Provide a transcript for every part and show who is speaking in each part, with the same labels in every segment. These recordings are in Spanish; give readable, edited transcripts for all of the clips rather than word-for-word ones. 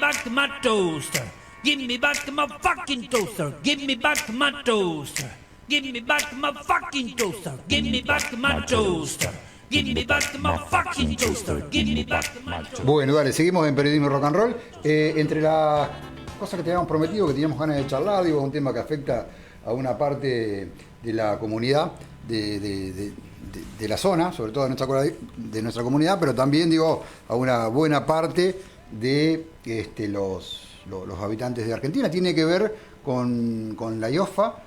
Speaker 1: back my toaster. Give me back my fucking toaster. Give me back my toaster. Give me back my fucking toaster. Give me back my toaster. Give me back my fucking toaster. Give me back my toaster.
Speaker 2: Bueno, dale, seguimos en Periodismo Rock and Roll. Entre las cosas que te habíamos prometido, que teníamos ganas de charlar, digo, un tema que afecta a una parte de la comunidad, de la zona, sobre todo de nuestra comunidad, pero también, digo, a una buena parte de los habitantes de Argentina. Tiene que ver con la IOFA,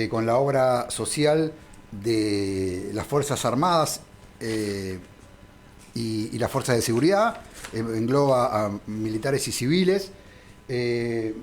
Speaker 2: con la obra social de las Fuerzas Armadas y las Fuerzas de Seguridad, engloba a militares y civiles. Le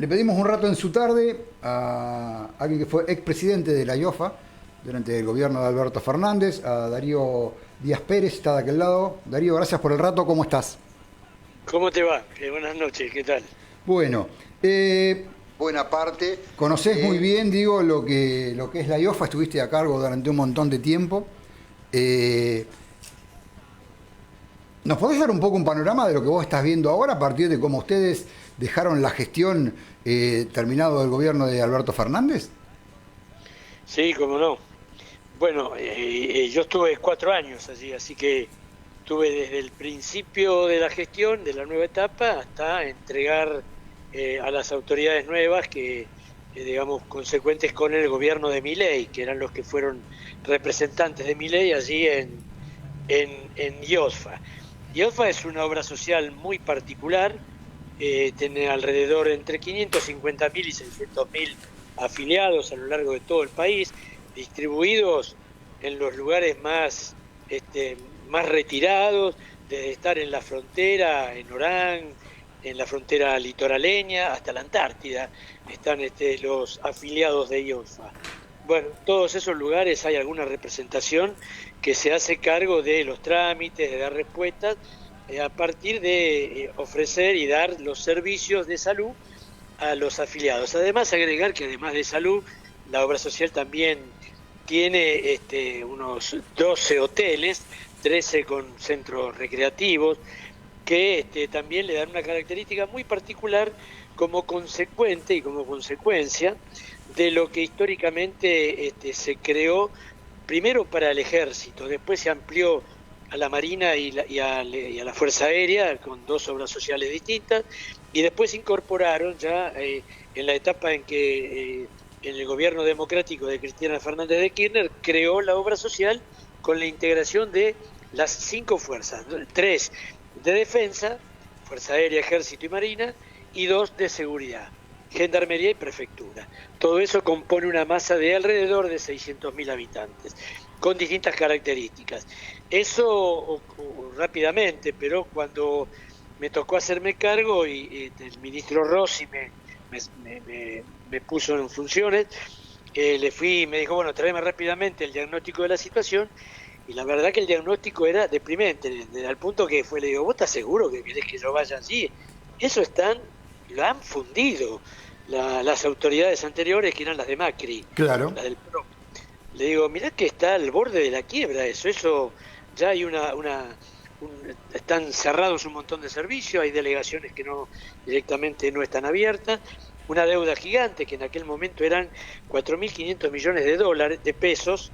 Speaker 2: pedimos un rato en su tarde a alguien que fue expresidente de la IOFA durante el gobierno de Alberto Fernández, a Darío Díaz Pérez, está de aquel lado. Darío, gracias por el rato, ¿cómo estás?
Speaker 3: ¿Cómo te va? Buenas noches, ¿qué tal?
Speaker 2: Bueno, buena parte. Conocés muy bien, digo, lo que es la IOFA, estuviste a cargo durante un montón de tiempo. ¿Nos podés dar un poco un panorama de lo que vos estás viendo ahora a partir de cómo ustedes dejaron la gestión terminado del gobierno de Alberto Fernández?
Speaker 3: Sí, cómo no. Bueno, yo estuve 4 años allí, así que estuve desde el principio de la gestión, de la nueva etapa, hasta entregar a las autoridades nuevas que, digamos, consecuentes con el gobierno de Milei, que eran los que fueron representantes de Milei allí en IOFA. IOFA es una obra social muy particular, tiene alrededor entre 550.000 y 600.000 afiliados a lo largo de todo el país, distribuidos en los lugares más retirados, desde estar en la frontera, en Orán, en la frontera litoraleña, hasta la Antártida, están los afiliados de IOFA. Bueno, en todos esos lugares hay alguna representación que se hace cargo de los trámites, de dar respuestas, a partir de ofrecer y dar los servicios de salud a los afiliados. Además, agregar que además de salud, la obra social también tiene unos 12 hoteles, 13 con centros recreativos, que también le dan una característica muy particular como consecuente y como consecuencia de lo que históricamente se creó primero para el ejército, después se amplió a la Marina y a la Fuerza Aérea con 2 obras sociales distintas, y después se incorporaron ya en la etapa en que en el gobierno democrático de Cristina Fernández de Kirchner creó la obra social con la integración de las 5 fuerzas, 3 de defensa, Fuerza Aérea, Ejército y Marina, y 2 de seguridad, Gendarmería y Prefectura. Todo eso compone una masa de alrededor de 600.000 habitantes, con distintas características. Eso rápidamente, pero cuando me tocó hacerme cargo y el ministro Rossi me puso en funciones, me dijo, bueno, tráeme rápidamente el diagnóstico de la situación, y la verdad que el diagnóstico era deprimente, al punto que le digo, ¿vos estás seguro que querés que yo vaya allí? Eso lo han fundido las autoridades anteriores, que eran las de Macri,
Speaker 2: claro,
Speaker 3: las del PRO. Le digo, mirá que está al borde de la quiebra eso ya hay están cerrados un montón de servicios, hay delegaciones que directamente no están abiertas, una deuda gigante que en aquel momento eran 4.500 millones de pesos,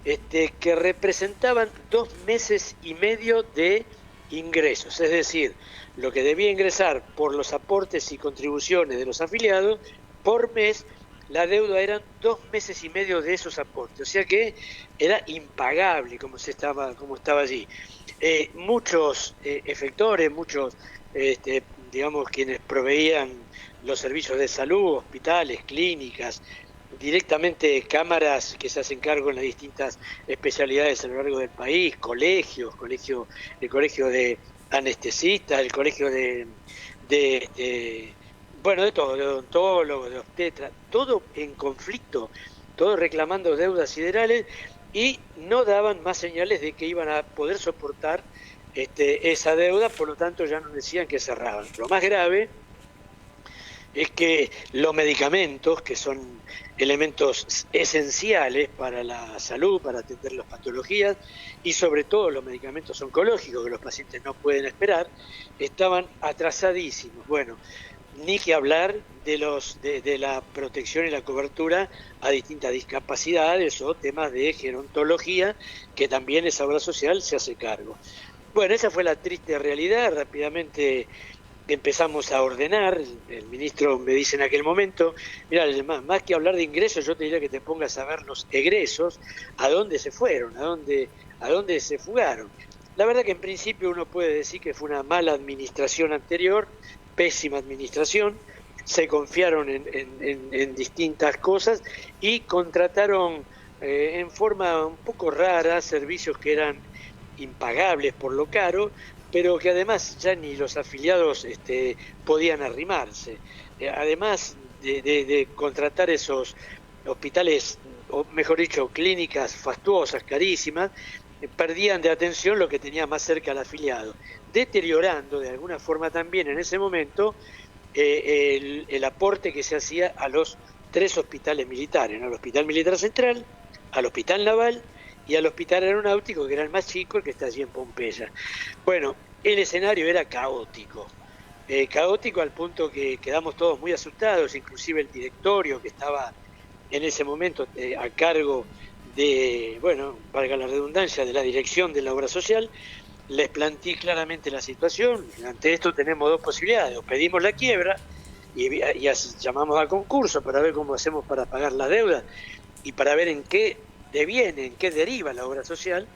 Speaker 3: que representaban 2 meses y medio de ingresos, es decir, lo que debía ingresar por los aportes y contribuciones de los afiliados por mes, la deuda eran 2 meses y medio de esos aportes, o sea que era impagable como estaba allí. Muchos efectores, muchos digamos quienes proveían los servicios de salud, hospitales, clínicas, directamente cámaras que se hacen cargo en las distintas especialidades a lo largo del país, colegios, el colegio de anestesistas, el colegio de todo, de odontólogos, de obstetras, todo en conflicto, todo reclamando deudas siderales, y no daban más señales de que iban a poder soportar esa deuda, por lo tanto ya nos decían que cerraban. Lo más grave es que los medicamentos, que son elementos esenciales para la salud, para atender las patologías, y sobre todo los medicamentos oncológicos que los pacientes no pueden esperar, estaban atrasadísimos. Bueno, ni que hablar de la protección y la cobertura a distintas discapacidades o temas de gerontología, que también esa obra social se hace cargo. Bueno, esa fue la triste realidad. Rápidamente empezamos a ordenar. El ministro me dice en aquel momento, mira, más que hablar de ingresos, yo te diría que te pongas a ver los egresos, a dónde se fueron, a dónde se fugaron. La verdad que en principio uno puede decir que fue una mala administración anterior, pésima administración, se confiaron en distintas cosas y contrataron en forma un poco rara servicios que eran impagables por lo caro, pero que además ya ni los afiliados podían arrimarse. Además de contratar esos hospitales, o mejor dicho, clínicas fastuosas, carísimas, perdían de atención lo que tenía más cerca al afiliado, deteriorando de alguna forma también en ese momento el aporte que se hacía a los 3 hospitales militares, ¿no? Al Hospital Militar Central, al Hospital Naval y al Hospital Aeronáutico, que era el más chico, el que está allí en Pompeya. Bueno, el escenario era caótico, caótico al punto que quedamos todos muy asustados, inclusive el directorio que estaba en ese momento a cargo de, bueno, valga la redundancia, de la dirección de la obra social. Les planteé claramente la situación. Ante esto tenemos 2 posibilidades: o pedimos la quiebra y llamamos a concurso para ver cómo hacemos para pagar las deudas y para ver en qué deviene, en qué deriva la obra social,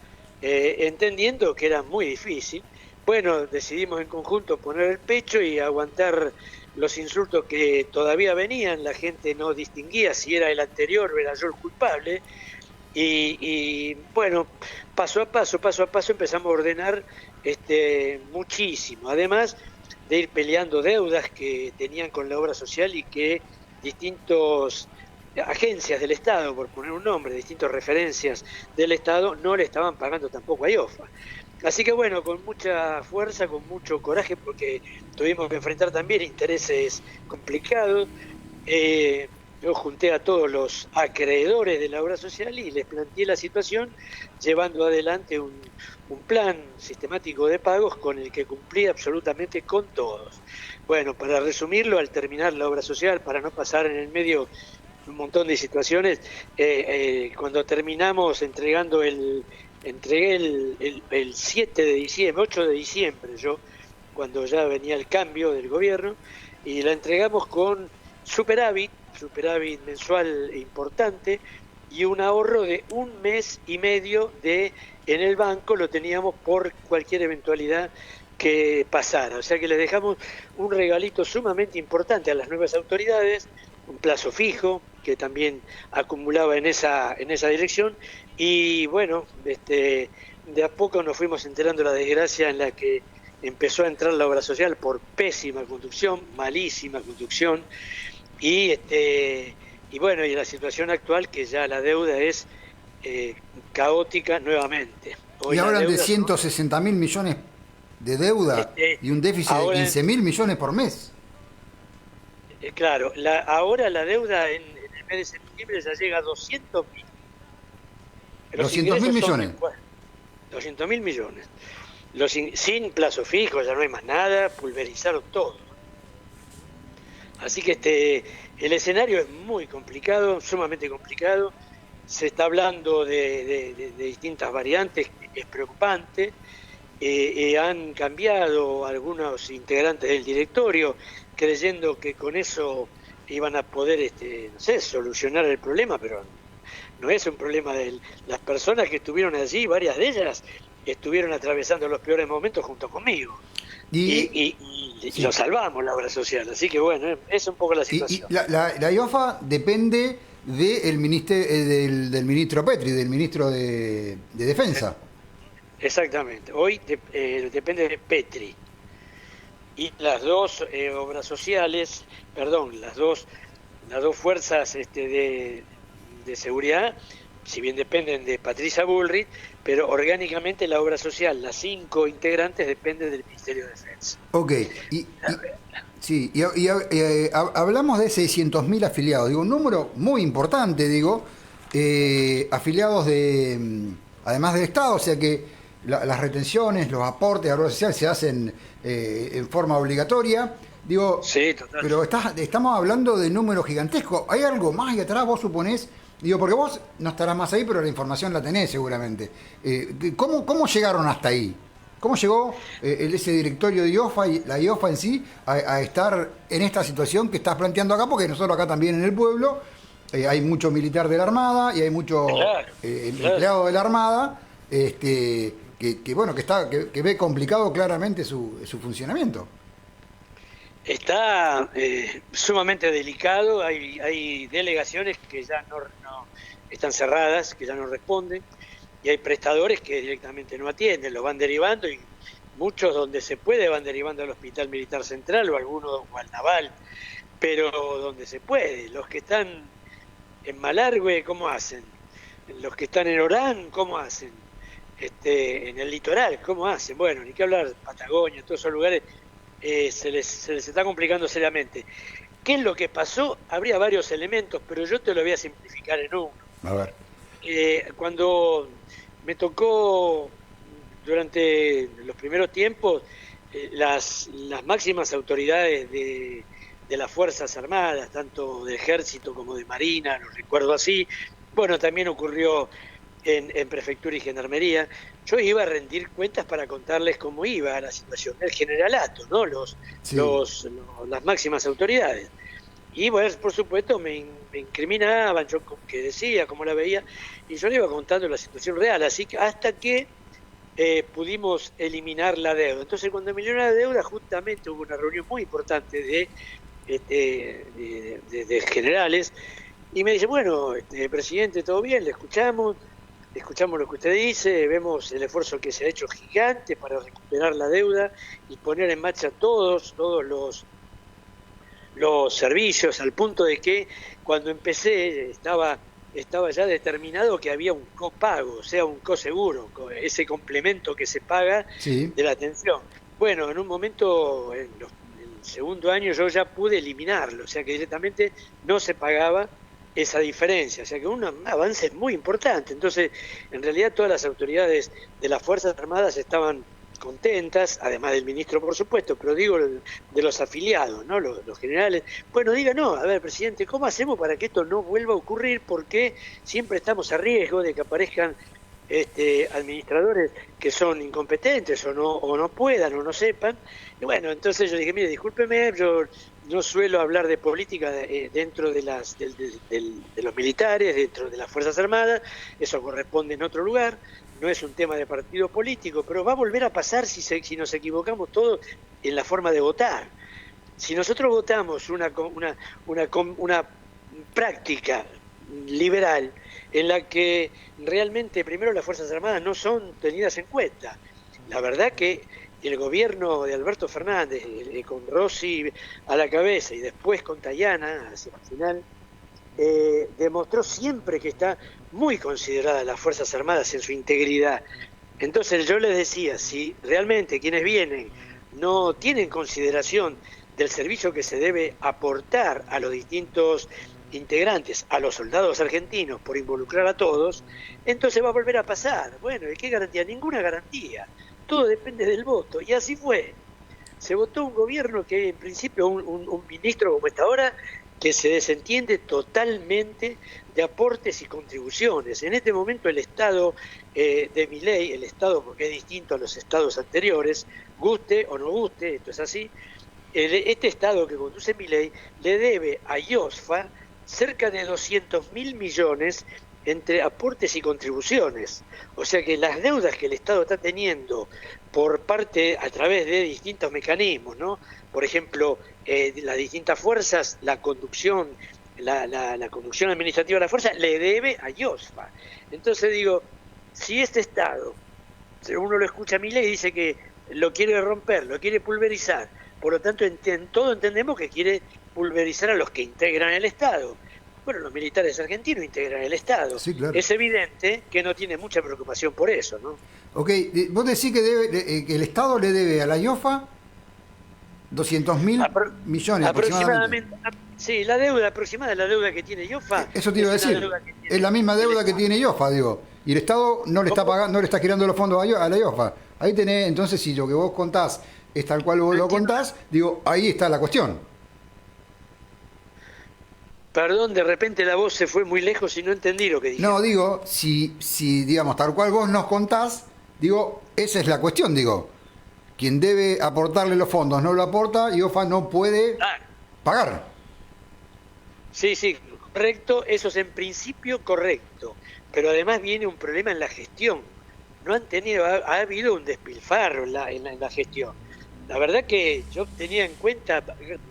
Speaker 3: entendiendo que era muy difícil. Bueno, decidimos en conjunto poner el pecho y aguantar los insultos que todavía venían. La gente no distinguía si era el anterior o era yo el culpable. Y bueno, paso a paso empezamos a ordenar muchísimo, además de ir peleando deudas que tenían con la obra social y que distintas agencias del Estado, por poner un nombre, distintas referencias del Estado, no le estaban pagando tampoco a IOFA. Así que bueno, con mucha fuerza, con mucho coraje, porque tuvimos que enfrentar también intereses complicados. Yo junté a todos los acreedores de la obra social y les planteé la situación, llevando adelante un plan sistemático de pagos con el que cumplí absolutamente con todos. Bueno, para resumirlo, al terminar la obra social, para no pasar en el medio un montón de situaciones, cuando terminamos entregué el 7 de diciembre, 8 de diciembre, cuando ya venía el cambio del gobierno, y la entregamos con superávit mensual importante y un ahorro de 1 mes y medio en el banco. Lo teníamos por cualquier eventualidad que pasara, o sea que le dejamos un regalito sumamente importante a las nuevas autoridades, un plazo fijo que también acumulaba en esa dirección. Y bueno, de a poco nos fuimos enterando de la desgracia en la que empezó a entrar la obra social por pésima conducción, malísima conducción. Y bueno, y la situación actual, que ya la deuda es caótica nuevamente.
Speaker 2: Hoy y hablan de 160.000 millones de deuda y un déficit de 15.000 millones por mes.
Speaker 3: Claro, ahora la deuda en el mes de septiembre ya llega a 200.000.
Speaker 2: 200.000 millones.
Speaker 3: 200.000 millones. Sin plazo fijo, ya no hay más nada, pulverizaron todo. Así que el escenario es muy complicado, sumamente complicado. Se está hablando de distintas variantes, es preocupante. Han cambiado algunos integrantes del directorio, creyendo que con eso iban a poder, solucionar el problema, pero no es un problema de las personas que estuvieron allí. Varias de ellas estuvieron atravesando los peores momentos junto conmigo. Y lo salvamos, la obra social. Así que bueno, es un poco la situación.
Speaker 2: Y la IOFA depende del ministro Petri, del ministro de Defensa.
Speaker 3: Exactamente. Hoy depende de Petri. Y las 2 obras sociales, las dos fuerzas de seguridad, si bien dependen de Patricia Bullrich, pero orgánicamente la obra social, las 5 integrantes, dependen del Ministerio de Defensa.
Speaker 2: Ok, Sí, hablamos de 600.000 afiliados, digo, un número muy importante, digo, afiliados además del Estado, o sea que las retenciones, los aportes a la obra social se hacen en forma obligatoria, digo,
Speaker 3: Sí, total.
Speaker 2: pero estamos hablando de números gigantescos. ¿Hay algo más ahí atrás, vos suponés? Digo, porque vos no estarás más ahí, pero la información la tenés seguramente. ¿Cómo llegaron hasta ahí? ¿Cómo llegó ese directorio de IOFA y la IOFA en sí a estar en esta situación que estás planteando acá? Porque nosotros acá también en el pueblo hay mucho militar de la Armada y hay mucho
Speaker 3: Claro,
Speaker 2: empleado de la Armada que ve complicado claramente su funcionamiento.
Speaker 3: Está sumamente delicado, hay delegaciones que ya no están cerradas, que ya no responden, y hay prestadores que directamente no atienden, los van derivando, y muchos donde se puede van derivando al Hospital Militar Central o algunos o al Naval, pero donde se puede. Los que están en Malargüe, ¿cómo hacen? Los que están en Orán, ¿cómo hacen? En el litoral, ¿cómo hacen? Bueno, ni que hablar, Patagonia, todos esos lugares, se les está complicando seriamente. ¿Qué es lo que pasó? Habría varios elementos, pero yo te lo voy a simplificar en uno.
Speaker 2: A ver.
Speaker 3: Cuando me tocó durante los primeros tiempos, las máximas autoridades de las Fuerzas Armadas, tanto de Ejército como de Marina, lo recuerdo así, bueno, también ocurrió en Prefectura y Gendarmería, yo iba a rendir cuentas para contarles cómo iba la situación del generalato, ¿no? Las máximas autoridades. Y bueno, por supuesto me incriminaban, yo que decía, cómo la veía, y yo le iba contando la situación real, así que hasta que pudimos eliminar la deuda. Entonces cuando eliminó la deuda, justamente hubo una reunión muy importante de generales, y me dice, bueno, presidente, todo bien, le escuchamos lo que usted dice, vemos el esfuerzo que se ha hecho gigante para recuperar la deuda y poner en marcha todos los servicios, al punto de que cuando empecé estaba ya determinado que había un copago, o sea, un coseguro, ese complemento que se paga de la atención. Bueno, en un momento, en el segundo año, yo ya pude eliminarlo, o sea que directamente no se pagaba esa diferencia, o sea que un avance muy importante. Entonces, en realidad todas las autoridades de las Fuerzas Armadas estaban contentas, además del ministro, por supuesto, pero digo de los afiliados, ¿no? Los generales. Bueno, diga, no, a ver, presidente, ¿cómo hacemos para que esto no vuelva a ocurrir? Porque siempre estamos a riesgo de que aparezcan administradores que son incompetentes o no puedan o no sepan. Y bueno, entonces yo dije, mire, discúlpeme, yo no suelo hablar de política dentro de los militares, dentro de las Fuerzas Armadas, eso corresponde en otro lugar, no es un tema de partido político, pero va a volver a pasar si nos equivocamos todos en la forma de votar. Si nosotros votamos una práctica liberal en la que realmente primero las Fuerzas Armadas no son tenidas en cuenta, la verdad que el gobierno de Alberto Fernández, con Rossi a la cabeza y después con Tayana hacia el final, demostró siempre que está muy considerada las Fuerzas Armadas en su integridad. Entonces yo les decía, si realmente quienes vienen no tienen consideración del servicio que se debe aportar a los distintos integrantes, a los soldados argentinos, por involucrar a todos, entonces va a volver a pasar. Bueno, ¿y qué garantía? Ninguna garantía. Todo depende del voto. Y así fue. Se votó un gobierno que, en principio, un ministro como está ahora, que se desentiende totalmente de aportes y contribuciones. En este momento el Estado de Milei, el Estado porque es distinto a los estados anteriores, guste o no guste, esto es así, este Estado que conduce Milei le debe a IOSFA cerca de 200.000 millones entre aportes y contribuciones. O sea que las deudas que el Estado está teniendo por parte, a través de distintos mecanismos, ¿no? Por ejemplo, las distintas fuerzas, la conducción administrativa de la fuerza le debe a IOSFA. Entonces digo, si este Estado, uno lo escucha a Milei y dice que lo quiere romper, lo quiere pulverizar, por lo tanto todo entendemos que quiere pulverizar a los que integran el Estado. Bueno, los militares argentinos integran el Estado.
Speaker 2: Sí, claro.
Speaker 3: Es evidente que no tiene mucha preocupación por eso, ¿no?
Speaker 2: Ok, vos decís que el Estado le debe a la IOFA 200.000 millones aproximadamente.
Speaker 3: Sí, la deuda aproximada, la deuda que tiene IOFA.
Speaker 2: Eso te iba a decir, es la misma deuda que tiene IOFA, digo. Y el Estado no le está pagando, no le está girando los fondos a la IOFA. Ahí tenés, entonces, si lo que vos contás es tal cual vos lo contás, digo, ahí está la cuestión.
Speaker 3: Perdón, de repente la voz se fue muy lejos y no entendí lo que dije.
Speaker 2: No, digo, si digamos, tal cual vos nos contás, digo, esa es la cuestión, digo. Quien debe aportarle los fondos no lo aporta, IOFA no puede pagar.
Speaker 3: Sí, correcto, eso es en principio correcto, pero además viene un problema en la gestión. No han tenido, ha habido un despilfarro en la gestión. La verdad que yo tenía en cuenta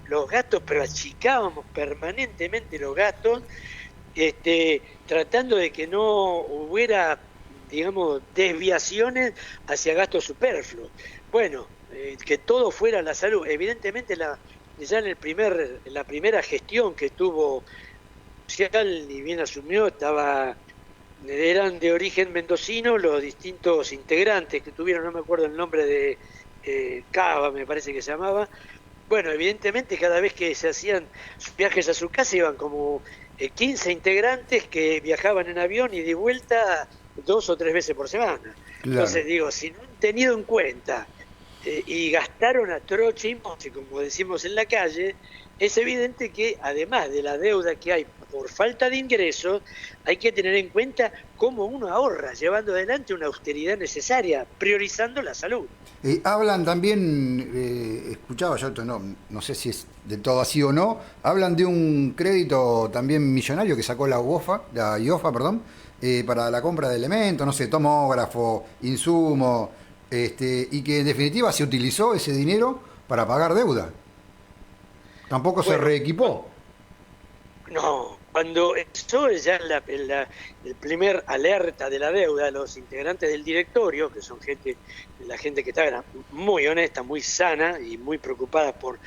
Speaker 3: los gastos, pero achicábamos permanentemente los gastos, tratando de que no hubiera, digamos, desviaciones hacia gastos superfluos. Bueno, que todo fuera a la salud. Evidentemente ya en la primera gestión que tuvo social, ni bien asumió, eran de origen mendocino los distintos integrantes que tuvieron, no me acuerdo el nombre de Cava, me parece que se llamaba. Bueno, evidentemente cada vez que se hacían viajes a su casa iban como 15 integrantes que viajaban en avión y de vuelta 2 o 3 veces por semana. Claro. Entonces digo, si no han tenido en cuenta y gastaron a troche y moche, como decimos en la calle, es evidente que además de la deuda que hay por falta de ingresos, hay que tener en cuenta cómo uno ahorra, llevando adelante una austeridad necesaria, priorizando la salud.
Speaker 2: Hablan también, escuchaba yo, no sé si es del todo así o no, hablan de un crédito también millonario que sacó la IOFA, para la compra de elementos, no sé, tomógrafo, insumo, y que en definitiva se utilizó ese dinero para pagar deuda. Tampoco se reequipó.
Speaker 3: No, cuando eso es ya el primer alerta de la deuda, los integrantes del directorio, que son la gente que está muy honesta, muy sana y muy preocupada por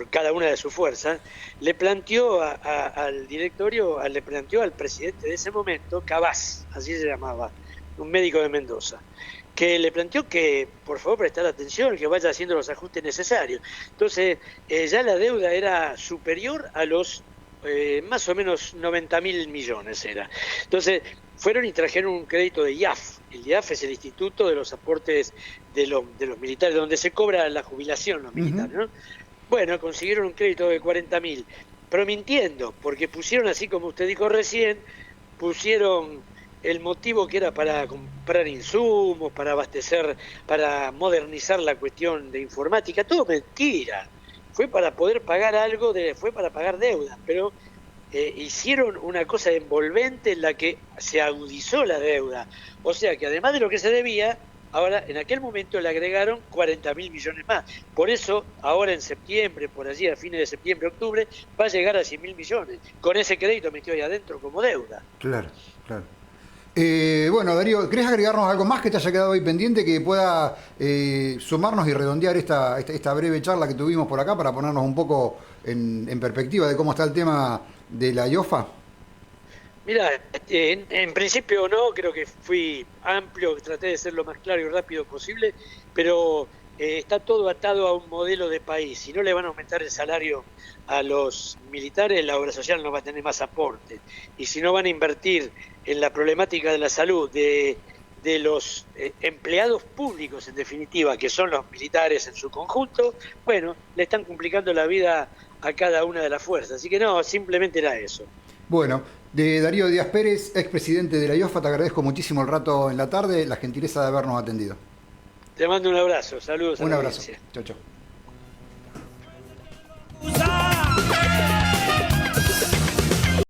Speaker 3: cada una de sus fuerzas, le planteó al directorio, le planteó al presidente de ese momento, Cabás, así se llamaba, un médico de Mendoza, que le planteó que por favor prestar atención, que vaya haciendo los ajustes necesarios. Entonces ya la deuda era superior a los más o menos 90.000 millones era. Entonces fueron y trajeron un crédito de IAF. El IAF es el Instituto de los Aportes de los Militares, donde se cobra la jubilación los militares, ¿no? Bueno, consiguieron un crédito de 40.000, pero mintiendo, porque pusieron, así como usted dijo recién, pusieron el motivo que era para comprar insumos, para abastecer, para modernizar la cuestión de informática, todo mentira. Fue para poder pagar algo, fue para pagar deuda, pero hicieron una cosa envolvente en la que se agudizó la deuda. O sea que además de lo que se debía, ahora en aquel momento le agregaron 40.000 millones más. Por eso, ahora en septiembre, por allí a fines de septiembre, octubre, va a llegar a 100.000 millones. Con ese crédito metió ahí adentro como deuda.
Speaker 2: Claro. Bueno, Darío, ¿querés agregarnos algo más que te haya quedado ahí pendiente que pueda sumarnos y redondear esta breve charla que tuvimos por acá para ponernos un poco en perspectiva de cómo está el tema de la IOFA?
Speaker 3: Mira, en principio no, creo que fui amplio, traté de ser lo más claro y rápido posible, pero está todo atado a un modelo de país. Si no le van a aumentar el salario a los militares, la obra social no va a tener más aporte. Y si no van a invertir en la problemática de la salud de los empleados públicos, en definitiva, que son los militares en su conjunto, bueno, le están complicando la vida a cada una de las fuerzas. Así que no, simplemente era eso.
Speaker 2: Bueno, de Darío Díaz Pérez, expresidente de la IOFA, te agradezco muchísimo el rato en la tarde, la gentileza de habernos atendido.
Speaker 3: Te mando un abrazo, saludos.
Speaker 2: Un abrazo, chao.
Speaker 1: Usa.